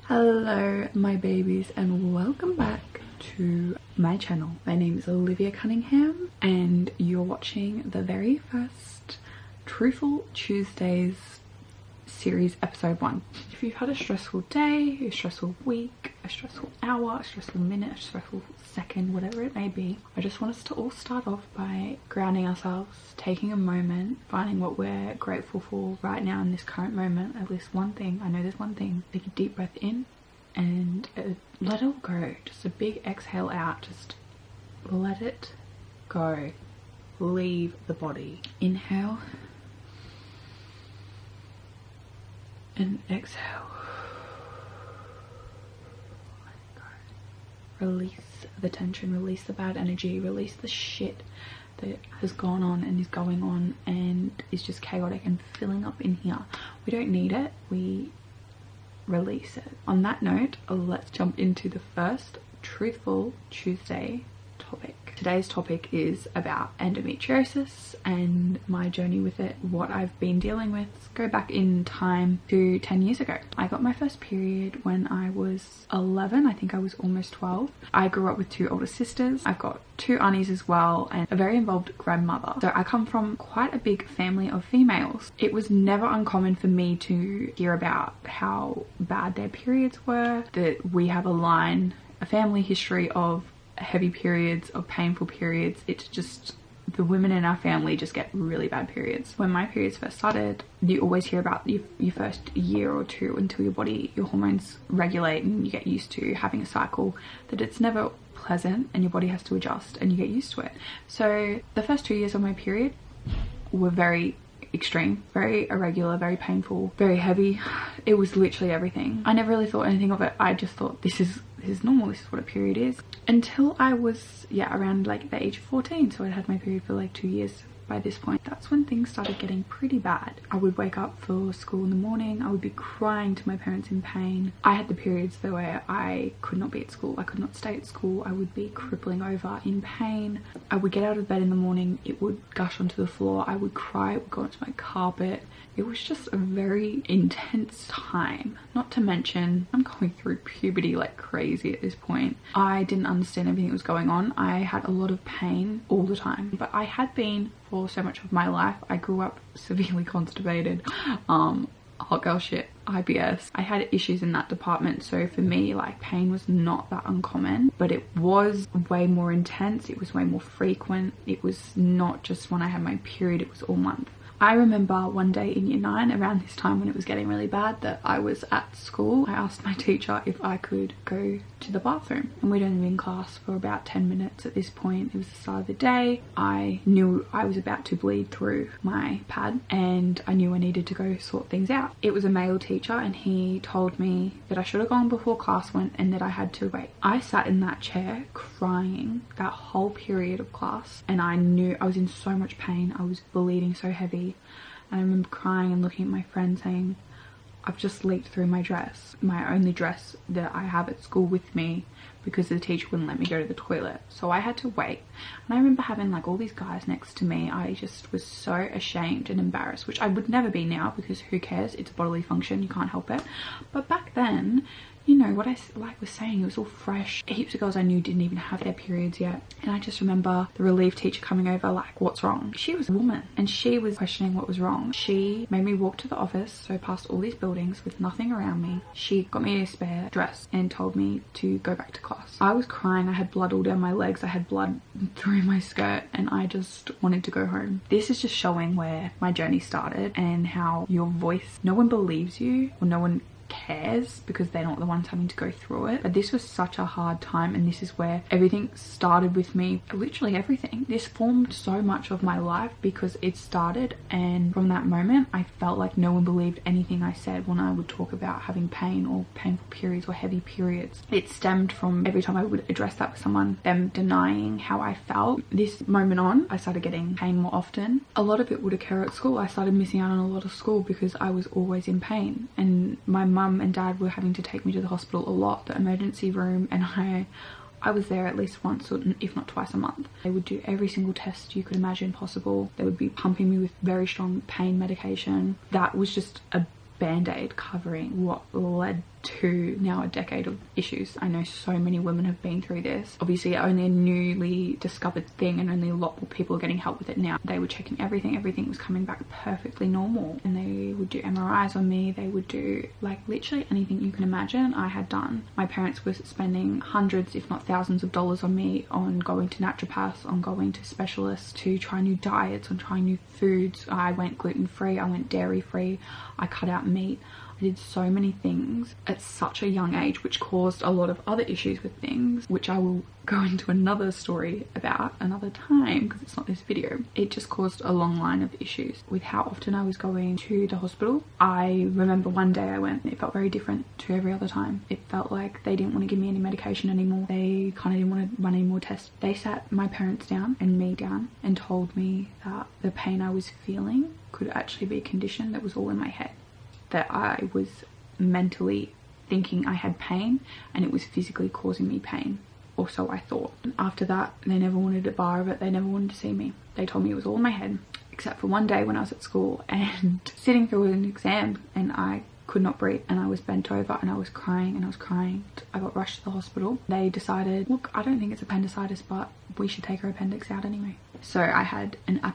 Hello my babies and welcome back to my channel. My name is Olivia Cunningham and you're watching the very first Truthful Tuesdays series episode 1. If you've had a stressful day, a stressful week, a stressful hour, a stressful minute, a stressful second, whatever it may be, I just want us to all start off by grounding ourselves, taking a moment, finding what we're grateful for right now in this current moment. At least one thing. I know there's one thing. Take a deep breath in and let it all go. Just a big exhale out. Just let it go. Leave the body. Inhale and exhale. Let it go. Release the tension, release the bad energy, release the shit that has gone on and is going on and is just chaotic and filling up in here. We don't need it. We release it. On that note, let's jump into the first Truthful Tuesday topic. Today's topic is about endometriosis and my journey with it, what I've been dealing with. Let's go back in time to 10 years ago. I got my first period when I was 11. I think I was almost 12. I grew up with 2 older sisters. I've got 2 aunties as well and a very involved grandmother. So I come from quite a big family of females. It was never uncommon for me to hear about how bad their periods were, that we have a family history of heavy periods, of painful periods. It's just, the women in our family just get really bad periods. When my periods first started, you always hear about your first year or 2 until your hormones regulate and you get used to having a cycle, that it's never pleasant and your body has to adjust and you get used to it. So the first 2 years of my period were very extreme, very irregular, very painful, very heavy. It was literally everything. I never really thought anything of it. I just thought this is normal, this is what a period is, until I was around like the age of 14. So I had my period for like 2 years. By this point, that's when things started getting pretty bad. I would wake up for school in the morning. I would be crying to my parents in pain. I had the periods though where I could not be at school. I could not stay at school. I would be crippling over in pain. I would get out of bed in the morning. It would gush onto the floor. I would cry. It would go onto my carpet. It was just a very intense time. Not to mention, I'm going through puberty like crazy at this point. I didn't understand everything that was going on. I had a lot of pain all the time, but I had been for so much of my life. I grew up severely constipated, hot girl shit, IBS. I had issues in that department, so for me, like, pain was not that uncommon, but it was way more intense. It was way more frequent. It was not just when I had my period, it was all month. I remember one day in year 9, around this time when it was getting really bad, that I was at school. I asked my teacher if I could go to the bathroom, and we'd only been in class for about 10 minutes at this point. It was the start of the day. I knew I was about to bleed through my pad and I knew I needed to go sort things out. It was a male teacher and he told me that I should have gone before class went and that I had to wait. I sat in that chair crying that whole period of class, and I knew I was in so much pain. I was bleeding so heavy. And I remember crying and looking at my friend saying, I've just leaked through my dress, my only dress that I have at school with me, because the teacher wouldn't let me go to the toilet. So I had to wait. And I remember having like all these guys next to me. I just was so ashamed and embarrassed, which I would never be now because who cares? It's a bodily function, you can't help it. But back then, you know, what I was saying, it was all fresh. Heaps of girls I knew didn't even have their periods yet. And I just remember the relief teacher coming over like, what's wrong? She was a woman and she was questioning what was wrong. She made me walk to the office, so past all these buildings with nothing around me. She got me a spare dress and told me to go back to class. I was crying. I had blood all down my legs. I had blood through my skirt and I just wanted to go home. This is just showing where my journey started and how your voice, no one believes you or no one cares because they're not the ones having to go through it. But this was such a hard time, and this is where everything started with me. Literally everything. This formed so much of my life because it started, and from that moment I felt like no one believed anything I said when I would talk about having pain or painful periods or heavy periods. It stemmed from every time I would address that with someone, them denying how I felt. This moment on, I started getting pain more often. A lot of it would occur at school. I started missing out on a lot of school because I was always in pain, and my mum and dad were having to take me to the hospital a lot, the emergency room, and I was there at least once or if not twice a month. They would do every single test you could imagine possible. They would be pumping me with very strong pain medication. That was just a band-aid covering what led now a decade of issues. I know so many women have been through this. Obviously only a newly discovered thing, and only a lot more people are getting help with it now. They were checking everything was coming back perfectly normal, and they would do MRIs on me, they would do like literally anything you can imagine I had done. My parents were spending hundreds if not thousands of dollars on me, on going to naturopaths, on going to specialists, to try new diets, on trying new foods. I went gluten-free, I went dairy-free, I cut out meat. I did so many things at such a young age, which caused a lot of other issues with things, which I will go into another story about another time because it's not this video. It just caused a long line of issues with how often I was going to the hospital. I remember one day I went, it felt very different to every other time. It felt like they didn't want to give me any medication anymore. They kind of didn't want to run any more tests. They sat my parents down and me down and told me that the pain I was feeling could actually be a condition that was all in my head. That I was mentally thinking I had pain and it was physically causing me pain, or so I thought. And after that, they never wanted a bar of it, they never wanted to see me. They told me it was all in my head, except for one day when I was at school and sitting through an exam and I could not breathe and I was bent over and I was crying and I was crying. I got rushed to the hospital. They decided, look, I don't think it's appendicitis, but we should take her appendix out anyway. So I had an I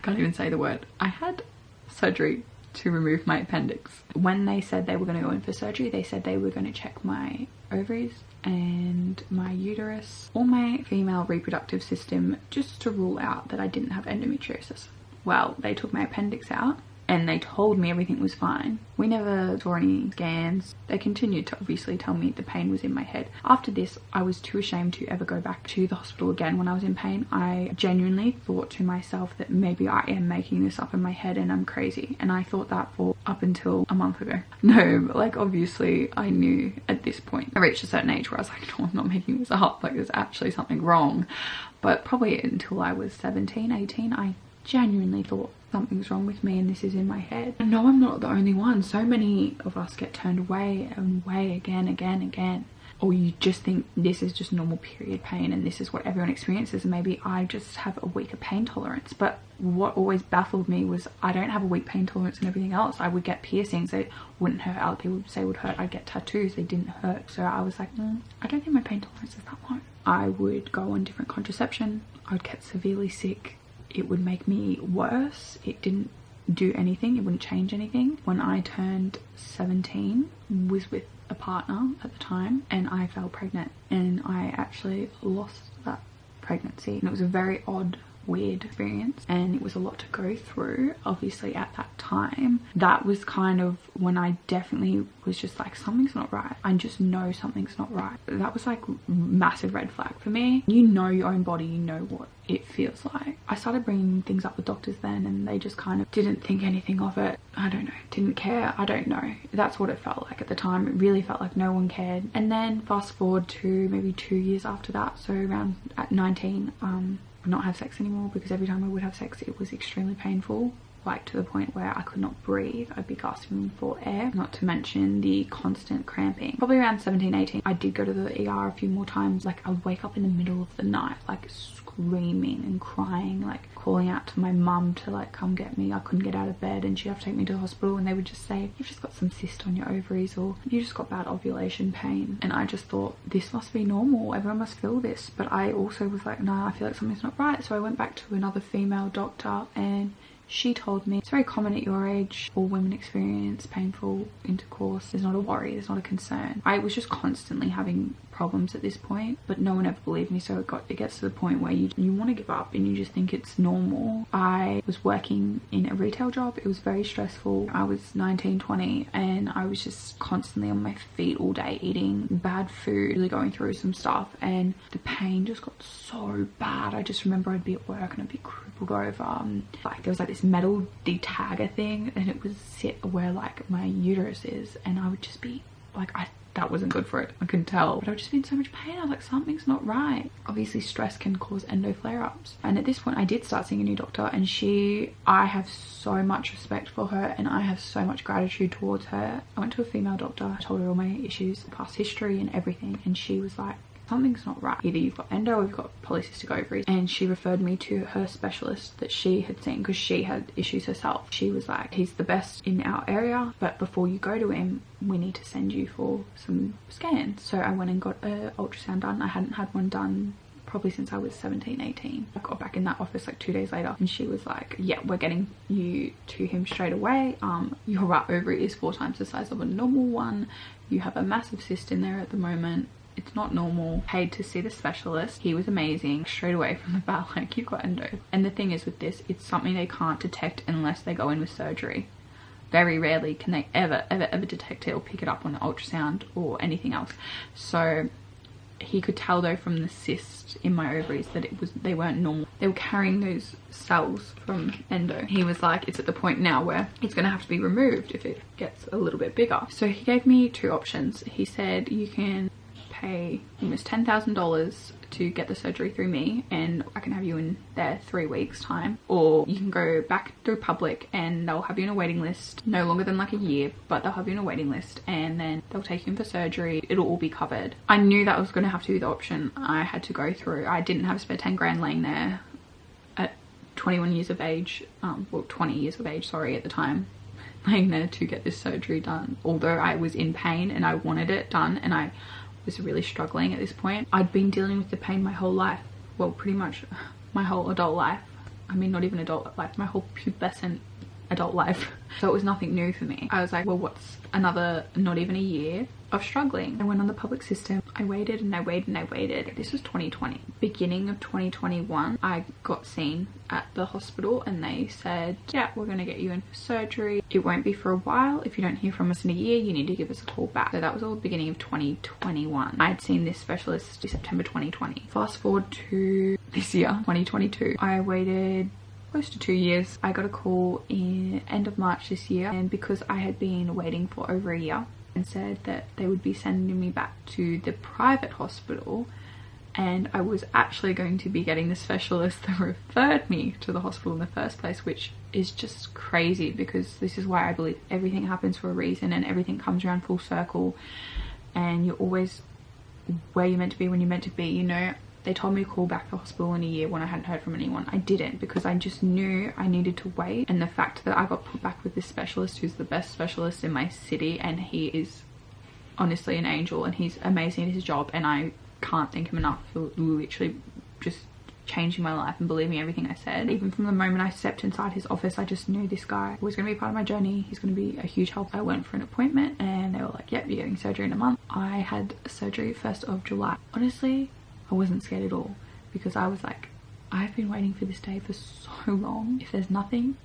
can't even say the word. I had surgery to remove my appendix. When they said they were going to go in for surgery, they said they were going to check my ovaries and my uterus, or my female reproductive system, just to rule out that I didn't have endometriosis. Well, they took my appendix out and they told me everything was fine. We never saw any scans. They continued to obviously tell me the pain was in my head. After this, I was too ashamed to ever go back to the hospital again when I was in pain. I genuinely thought to myself that maybe I am making this up in my head and I'm crazy. And I thought that for up until a month ago. No, but like obviously I knew at this point. I reached a certain age where I was like, no, I'm not making this up. Like there's actually something wrong. But probably until I was 17, 18, I genuinely thought something's wrong with me and this is in my head. And no, I'm not the only one. So many of us get turned away and away again. Or you just think this is just normal period pain and this is what everyone experiences and maybe I just have a weaker pain tolerance. But what always baffled me was I don't have a weak pain tolerance and everything else. I would get piercings, they wouldn't hurt. Other people would say would hurt. I'd get tattoos, they didn't hurt. So I was like, I don't think my pain tolerance is that low. I would go on different contraception. I would get severely sick. It would make me worse. It didn't do anything. It wouldn't change anything. When I turned 17, was with a partner at the time and I fell pregnant and I actually lost that pregnancy. And it was a very odd, weird experience and it was a lot to go through. Obviously at that time, that was kind of when I definitely was just like, something's not right. I just know something's not right. That was like massive red flag for me. You know your own body, you know what it feels like. I started bringing things up with doctors then and they just kind of didn't think anything of it. I don't know, didn't care. I don't know. That's what it felt like at the time. It really felt like no one cared. And then fast forward to maybe 2 years after that, so around at 19, would not have sex anymore because every time I would have sex it was extremely painful, like to the point where I could not breathe. I'd be gasping for air, not to mention the constant cramping. Probably around 17, 18, I did go to the ER a few more times. Like I would wake up in the middle of the night like screaming and crying, like calling out to my mum to like come get me. I couldn't get out of bed and she'd have to take me to the hospital and they would just say, you've just got some cyst on your ovaries or you just got bad ovulation pain. And I just thought, this must be normal, everyone must feel this. But I also was like, no, I feel like something's not right. So I went back to another female doctor and she told me it's very common at your age. All women experience painful intercourse. There's not a worry, there's not a concern. I was just constantly having problems at this point, but no one ever believed me. So it gets to the point where you want to give up and you just think it's normal. I was working in a retail job. It was very stressful. I was 19, 20 and I was just constantly on my feet all day eating bad food, really going through some stuff and the pain just got so bad. I just remember I'd be at work and I'd be crippled over. Like there was like this metal detagger thing and it would sit where like my uterus is and I would just be like, that wasn't good for it, I couldn't tell, but I was just in so much pain. I was like, something's not right. Obviously stress can cause endo flare-ups and at this point I did start seeing a new doctor and I have so much respect for her and I have so much gratitude towards her. I went to a female doctor, I told her all my issues, past history and everything, and she was like, something's not right. Either you've got endo or you've got polycystic ovaries. And she referred me to her specialist that she had seen because she had issues herself. She was like, he's the best in our area, but before you go to him, we need to send you for some scans. So I went and got an ultrasound done. I hadn't had one done probably since I was 17, 18. I got back in that office like 2 days later and she was like, yeah, we're getting you to him straight away. Your right ovary is 4 times the size of a normal one. You have a massive cyst in there at the moment. It's not normal. Paid to see the specialist. He was amazing. Straight away from the bat, like, you've got endo. And the thing is with this, it's something they can't detect unless they go in with surgery. Very rarely can they ever detect it or pick it up on an ultrasound or anything else. So he could tell though from the cyst in my ovaries that they weren't normal. They were carrying those cells from endo. He was like, it's at the point now where it's going to have to be removed if it gets a little bit bigger. So he gave me 2 options. He said you can pay almost $10,000 to get the surgery through me and I can have you in there 3 weeks time, or you can go back through public and they'll have you in a waiting list no longer than like a year, but they'll have you in a waiting list and then they'll take you in for surgery. It'll all be covered. I knew that was going to have to be the option I had to go through. I didn't have to spend 10 grand laying there at 21 years of age, well 20 years of age, sorry, at the time, laying there to get this surgery done. Although I was in pain and I wanted it done and I was really struggling at this point. I'd been dealing with the pain my whole life. Well, pretty much my whole adult life. I mean, not even adult life, my whole pubescent adult life. So it was nothing new for me. I was like, well, what's another not even a year of struggling? I went on the public system. I waited and I waited and I waited. This was 2020. Beginning of 2021, I got seen at the hospital and they said, yeah, we're going to get you in for surgery. It won't be for a while. If you don't hear from us in a year, you need to give us a call back. So that was all the beginning of 2021. I had seen this specialist in September 2020. Fast forward to this year, 2022. I waited close to 2 years. I got a call in end of March this year, and because I had been waiting for over a year and said that they would be sending me back to the private hospital and I was actually going to be getting the specialist that referred me to the hospital in the first place, which is just crazy because this is why I believe everything happens for a reason and everything comes around full circle and you're always where you're meant to be when you're meant to be, you know. They told me to call back the hospital in a year when I hadn't heard from anyone. I didn't because I just knew I needed to wait. And the fact that I got put back with this specialist who's the best specialist in my city and he is honestly an angel and he's amazing at his job and I can't thank him enough for literally just changing my life and believing everything I said. Even from the moment I stepped inside his office, I just knew this guy was going to be part of my journey. He's going to be a huge help. I went for an appointment and they were like, yep, you're getting surgery in a month. I had surgery 1st of July. Honestly, I wasn't scared at all because I was like, I've been waiting for this day for so long. If there's nothing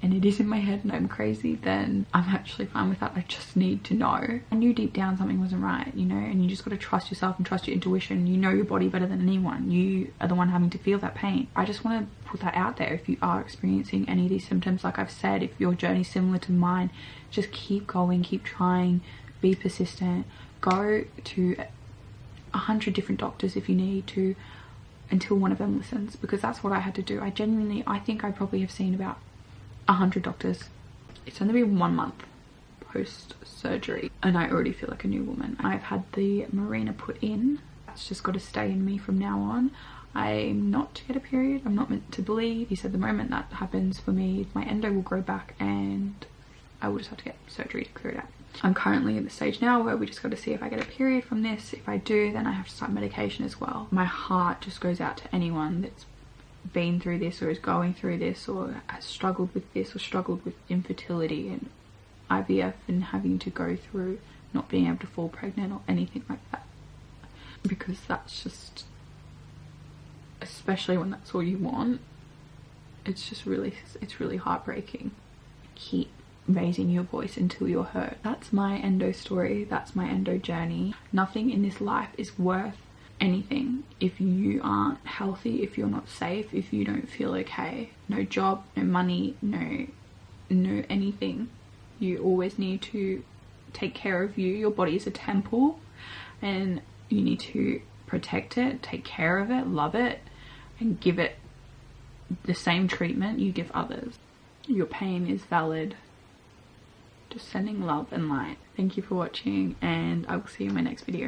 and it is in my head and I'm crazy, then I'm actually fine with that. I just need to know. I knew deep down something wasn't right, you know, and you just got to trust yourself and trust your intuition. You know your body better than anyone. You are the one having to feel that pain. I just want to put that out there. If you are experiencing any of these symptoms, like I've said, if your journey's similar to mine, just keep going, keep trying, be persistent, go to 100 different doctors if you need to until one of them listens, because that's what I had to do. I think I probably have seen about 100 doctors. It's only been 1 month post surgery and I already feel like a new woman. I've had the Mirena put in. That's just got to stay in me from now on. I'm not to get a period. I'm not meant to bleed. He said the moment that happens for me, my endo will grow back and I will just have to get surgery to clear it out. I'm currently at the stage now where we just got to see if I get a period from this. If I do, then I have to start medication as well. My heart just goes out to anyone that's been through this or is going through this or has struggled with this or struggled with infertility and IVF and having to go through not being able to fall pregnant or anything like that, because that's just, especially when that's all you want, it's really heartbreaking. Keep raising your voice until you're heard. That's my endo story. That's my endo journey. Nothing in this life is worth anything if you aren't healthy, if you're not safe, if you don't feel okay. No job, no money, no anything. You always need to take care of you. Your body is a temple and you need to protect it, take care of it, love it, and give it the same treatment you give others. Your pain is valid. Just sending love and light. Thank you for watching and I will see you in my next video.